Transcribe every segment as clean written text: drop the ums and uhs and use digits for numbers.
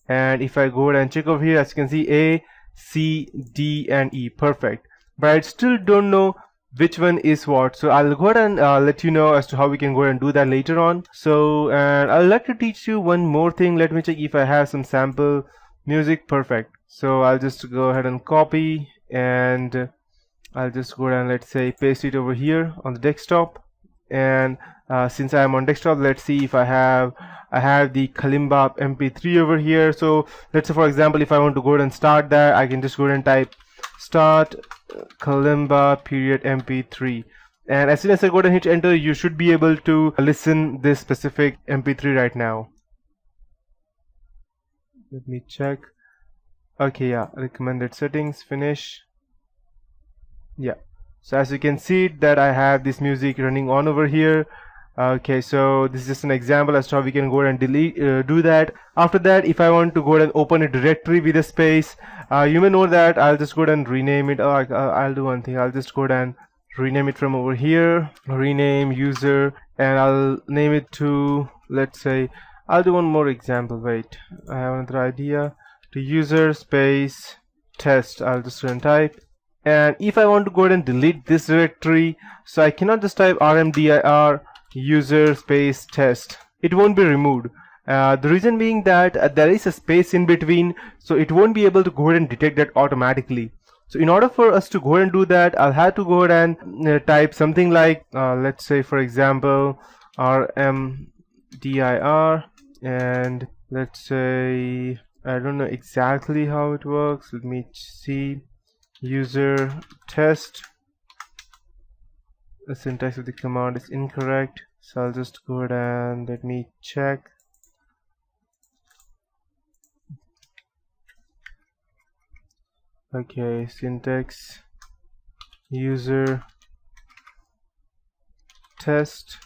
and if I go ahead and check over here, as you can see, A, C, D and E, perfect. But I still don't know which one is what, so I'll go ahead and let you know as to how we can go ahead and do that later on. So, and I'd like to teach you one more thing. Let me check if I have some sample music. Perfect. So I'll just go ahead and copy, and I'll just go ahead and, let's say, paste it over here on the desktop. And since I'm on desktop, let's see if I have the Kalimba mp3 over here. So let's say, for example, if I want to go ahead and start that, I can just go ahead and type start Kalimba period mp3, and as soon as I go ahead and hit enter, you should be able to listen this specific mp3 right now. Let me check. Okay, yeah, recommended settings, finish. Yeah, so as you can see that I have this music running on over here. Okay, so this is just an example as to how we can go ahead and delete do that. After that, if I want to go ahead and open a directory with a space, you may know that I'll just go ahead and rename it. I'll do one thing. I'll just go ahead and rename it from over here, rename user, and I'll name it to, let's say, I'll do one more example. Wait, I have another idea. To user space test, I'll just go and type. And if I want to go ahead and delete this directory, so I cannot just type rmdir user space test. It won't be removed. The reason being that there is a space in between, so it won't be able to go ahead and detect that automatically. So in order for us to go ahead and do that, I'll have to go ahead and type something like, let's say, for example, rmdir, and let's say, I don't know exactly how it works. Let me see. User test. The syntax of the command is incorrect, so I'll just go ahead and let me check. Okay, syntax user test.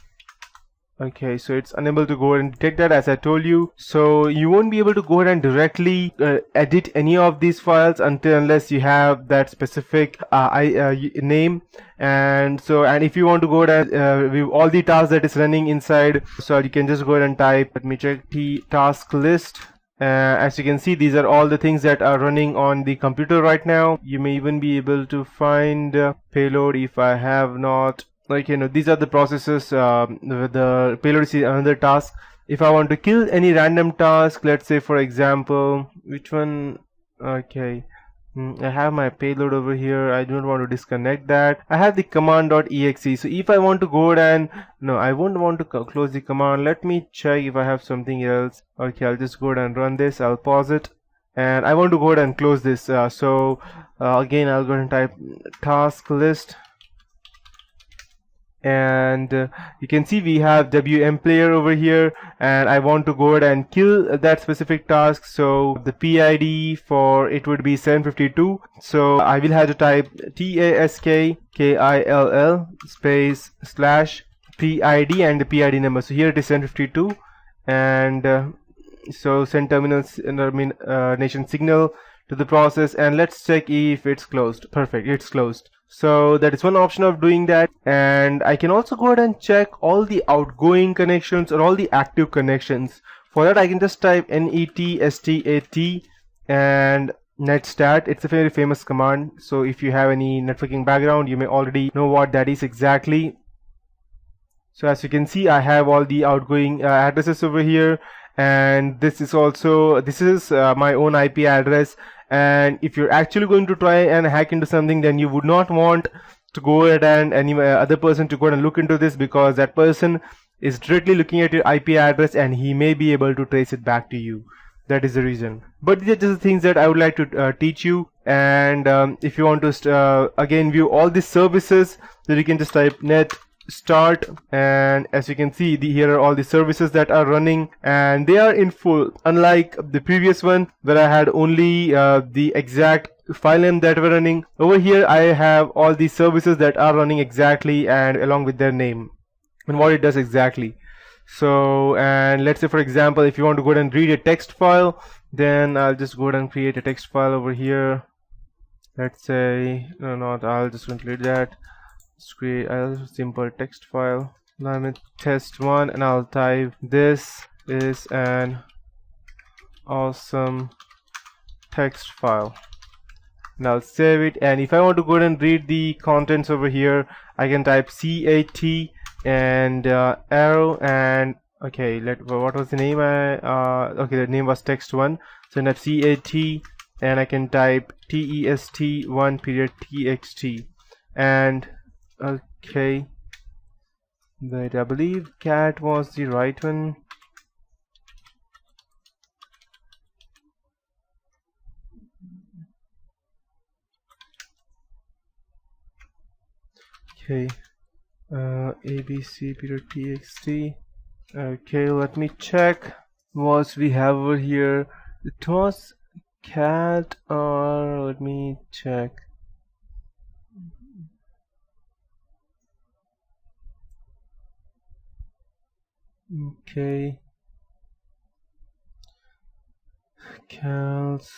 Okay, so it's unable to go ahead and detect that, as I told you. So you won't be able to go ahead and directly edit any of these files unless you have that specific name. And so, and if you want to go ahead and view all the tasks that is running inside, so you can just go ahead and type, let me check, t task list. As you can see, these are all the things that are running on the computer right now. You may even be able to find payload if I have not. Like, you know, these are the processes. The payload is another task. If I want to kill any random task, let's say, for example, which one? Okay, I have my payload over here. I don't want to disconnect that. I have the command.exe. So if I want to go ahead and, no, I won't want to close the command. Let me check if I have something else. Okay, I'll just go ahead and run this. I'll pause it, and I want to go ahead and close this. Again, I'll go ahead and type task list. And you can see we have WM player over here, and I want to go ahead and kill that specific task. So the PID for it would be 752. So I will have to type TASKKILL space / PID and the PID number. So here it is 752, and so send termination signal to the process, and let's check if it's closed. Perfect, it's closed. So that is one option of doing that. And I can also go ahead and check all the outgoing connections or all the active connections. For that, I can just type netstat and netstat. It's a very famous command, so if you have any networking background, you may already know what that is exactly. So as you can see, I have all the outgoing addresses over here, and this is my own IP address. And if you're actually going to try and hack into something, then you would not want to go ahead and any other person to go ahead and look into this, because that person is directly looking at your IP address and he may be able to trace it back to you. That is the reason. But these are just the things that I would like to teach you. And if you want to again view all these services, then you can just type net start, and as you can see, here are all the services that are running, and they are in full, unlike the previous one where I had only the exact file name that were running. Over here I have all the services that are running exactly, and along with their name and what it does exactly. So, and let's say, for example, if you want to go ahead and read a text file, then I'll just go ahead and create a text file over here. Let's say, no, not, I'll just include that. Create a simple text file. Now I'm in test1, and I'll type this is an awesome text file. Now I'll save it, and if I want to go ahead and read the contents over here, I can type cat and arrow, and okay, what was the name? Okay, the name was text1, so I type cat and I can type test1 period txt, and okay, but I believe cat was the right one. Okay, abc period txt. Okay, let me check what we have over here. It was cat, or let me check. Okay, Cals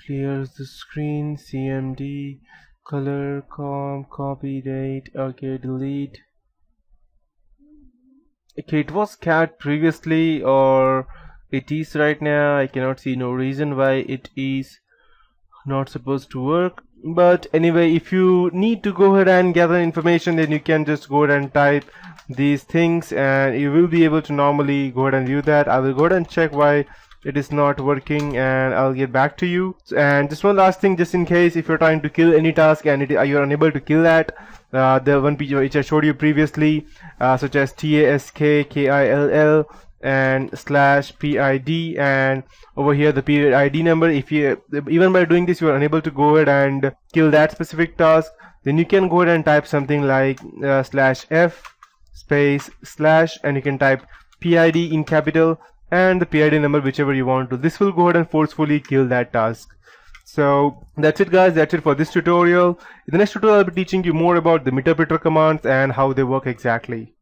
clears the screen, cmd color comp copy date. Okay, delete. Okay, it was cat previously, or it is right now. I cannot see no reason why it is not supposed to work. But anyway, if you need to go ahead and gather information, then you can just go ahead and type these things and you will be able to normally go ahead and view that. I will go ahead and check why it is not working and I'll get back to you. And just one last thing, just in case if you're trying to kill any task and you're unable to kill that, the one which I showed you previously, such as taskkill and /PID, and over here the period ID number. If you even by doing this you are unable to go ahead and kill that specific task, then you can go ahead and type something like /F space / and you can type PID in capital and the PID number whichever you want to. This will go ahead and forcefully kill that task. So that's it guys, that's it for this tutorial. In the next tutorial I'll be teaching you more about the meterpreter commands and how they work exactly.